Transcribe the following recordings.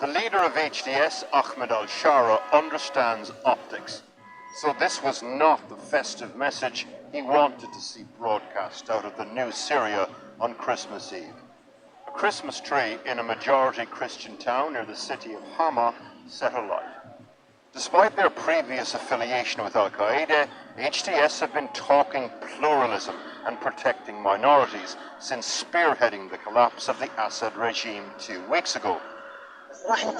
The leader of HDS, Ahmed al-Shara, understands optics. So this was not the festive message he wanted to see broadcast out of the new Syria on Christmas Eve. A Christmas tree in a majority Christian town near the city of Hama set alight. Despite their previous affiliation with Al-Qaeda, HDS have been talking pluralism and protecting minorities since spearheading the collapse of the Assad regime 2 weeks ago. An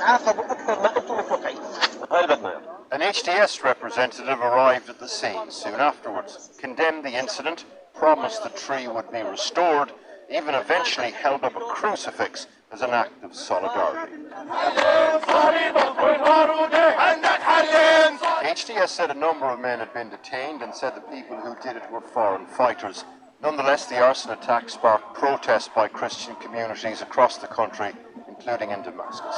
HDS representative arrived at the scene soon afterwards, condemned the incident, promised the tree would be restored, even eventually held up a crucifix as an act of solidarity. HDS said a number of men had been detained and said the people who did it were foreign fighters. Nonetheless, the arson attack sparked protests by Christian communities across the country, including in Damascus.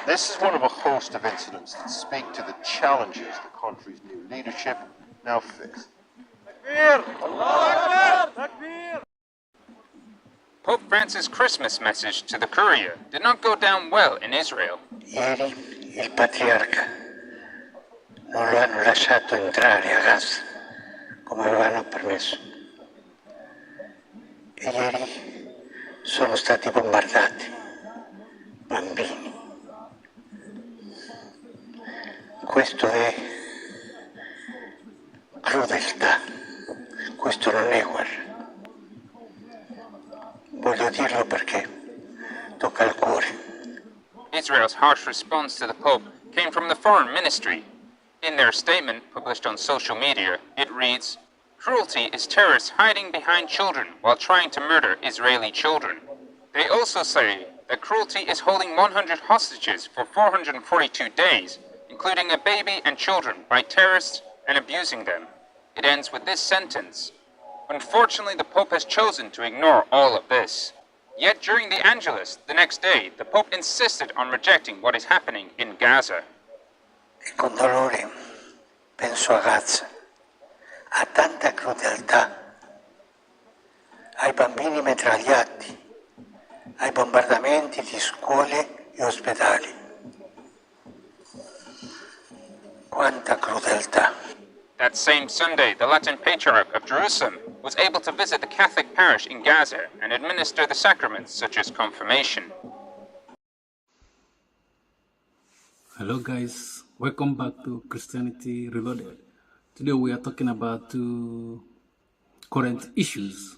This is one of a host of incidents that speak to the challenges the country's new leadership now face. Pope Francis' Christmas message to the Curia did not go down well in Israel. Ieri il patriarca non lo hanno lasciato entrare a Gaza come avevano permesso. E ieri sono stati bombardati bambini. Questo è crudeltà, questo non è guerra. Voglio dirlo perché tocca al cuore. Israel's harsh response to the Pope came from the Foreign Ministry. In their statement, published on social media, it reads, "Cruelty is terrorists hiding behind children while trying to murder Israeli children." They also say that cruelty is holding 100 hostages for 442 days, including a baby and children, by terrorists and abusing them. It ends with this sentence: "Unfortunately, the Pope has chosen to ignore all of this." Yet during the Angelus, the next day, the Pope insisted on rejecting what is happening in Gaza. E con dolore penso a Gaza, a tanta crudeltà, ai bambini mitragliati, ai bombardamenti di scuole e ospedali. Quanta crudeltà! That same Sunday, the Latin Patriarch of Jerusalem was able to visit the Catholic parish in Gaza and administer the sacraments such as confirmation. Hello guys, welcome back to Christianity Reloaded. Today we are talking about two current issues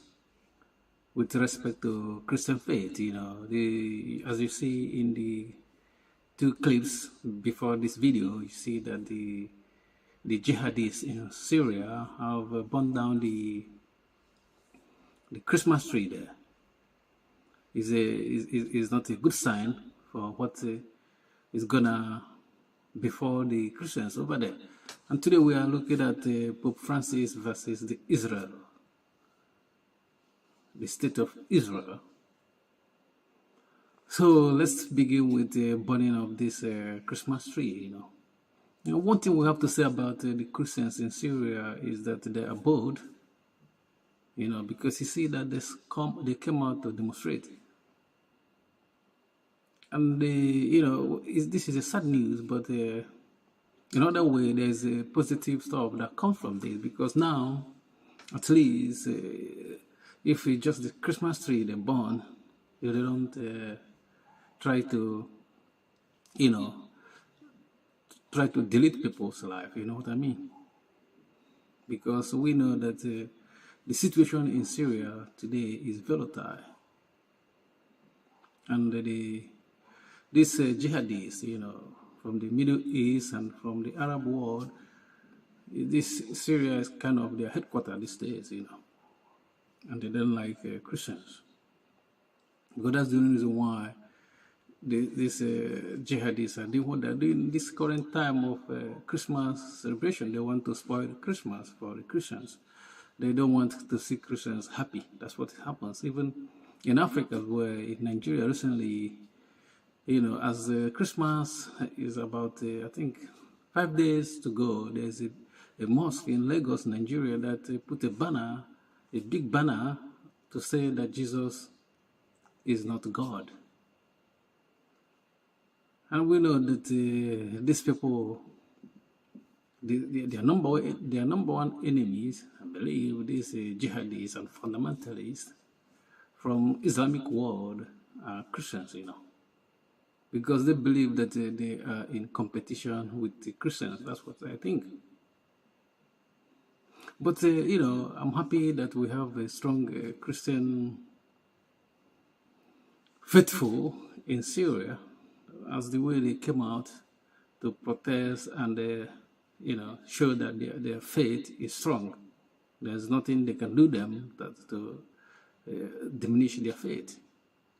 with respect to Christian faith. As you see in the two clips before this video, you see that the jihadists in Syria have burned down the Christmas tree there. Is not a good sign for what is gonna before the Christians over there. And today we are looking at Pope Francis versus Israel, the state of Israel. So let's begin with the burning of this Christmas tree. One thing we have to say about the Christians in Syria is that they are bold, because you see that they came out to demonstrate. And, this is a sad news, but in other way, there's a positive stuff that comes from this, because now, at least, if it's just the Christmas tree they burn, they don't try to delete people's life, you know what I mean? Because we know that the situation in Syria today is volatile. And these jihadists, from the Middle East and from the Arab world, this Syria is kind of their headquarters these days, and they don't like Christians. Because that's the only reason why these jihadists are doing what they're doing this current time of Christmas celebration. They want to spoil Christmas for the Christians. They don't want to see Christians happy. That's what happens. Even in Africa, where in Nigeria recently, as Christmas is about, I think, 5 days to go, there's a mosque in Lagos, Nigeria, that put a big banner to say that Jesus is not God. And we know that these people, their number one enemies, I believe, these jihadists and fundamentalists from Islamic world are Christians, because they believe that they are in competition with the Christians. That's what I think. But I'm happy that we have a strong Christian faithful in Syria, as the way they came out to protest and show that their faith is strong. There's nothing they can do them to diminish their faith.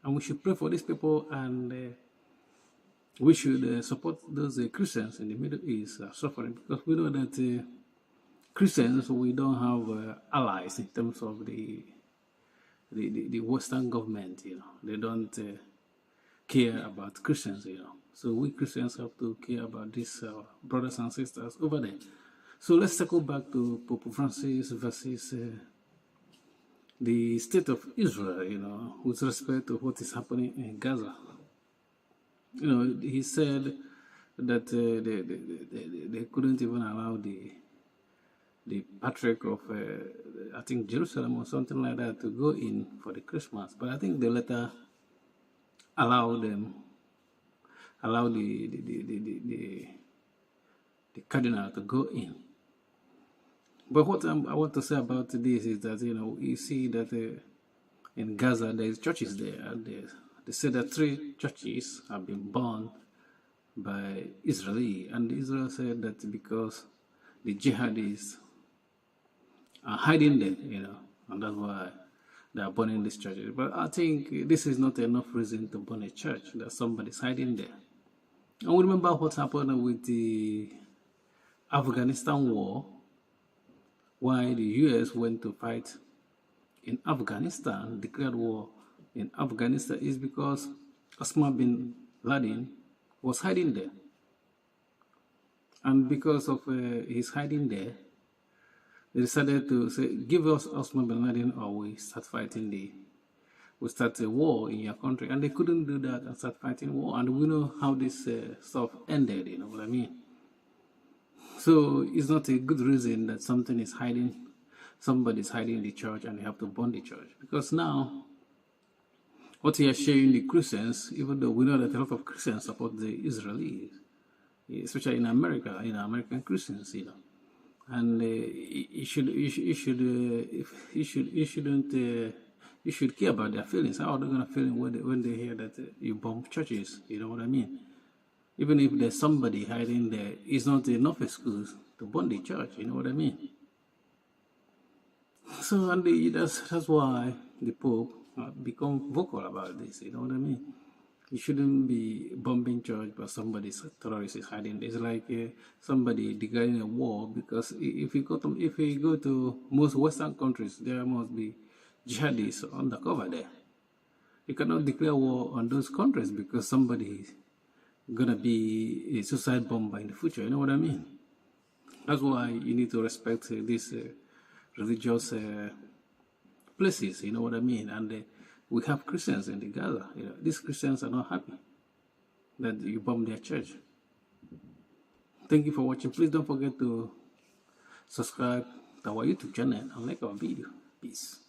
And we should pray for these people, and we should support those Christians in the Middle East suffering, because we know that Christians, we don't have allies in terms of the Western government. They don't care about Christians. So we Christians have to care about these brothers and sisters over there. So let's circle back to Pope Francis versus the state of Israel, with respect to what is happening in Gaza. He said that they couldn't even allow the Patriarch of, I think, Jerusalem or something like that to go in for the Christmas. But I think they later allow the cardinal to go in. But what I want to say about this is that, you see that in Gaza there's churches there, and they say that 3 churches have been burned by Israel, and Israel said that because the jihadists are hiding there, and that's why they are burning these churches. But I think this is not enough reason to burn a church, that somebody's hiding there. And we remember what happened with the Afghanistan war, why the US went to fight in Afghanistan, declared war in Afghanistan, is because Osama bin Laden was hiding there. And because of his hiding there, they decided to say, give us Osama bin Laden or we start fighting we start a war in your country. And they couldn't do that and start fighting war. And we know how this stuff ended, you know what I mean? So it's not a good reason that somebody's hiding the church and they have to burn the church. Because now, what he is showing the Christians, even though we know that a lot of Christians support the Israelis, especially in America, American Christians, and you should care about their feelings. How are they gonna feel when they hear that you bomb churches? You know what I mean? Even if there's somebody hiding there, it's not enough excuse to burn the church. You know what I mean? So, and that's why the Pope become vocal about this. You know what I mean? You shouldn't be bombing church, but somebody's terrorist is hiding. It's like somebody declaring a war, because if you go to most Western countries, there must be jihadists undercover there. You cannot declare war on those countries because somebody is gonna be a suicide bomber in the future. You know what I mean? That's why you need to respect these religious places. You know what I mean? And we have Christians in the Gaza. These Christians are not happy that you bomb their church. Thank you for watching. Please don't forget to subscribe to our YouTube channel and like our video. Peace.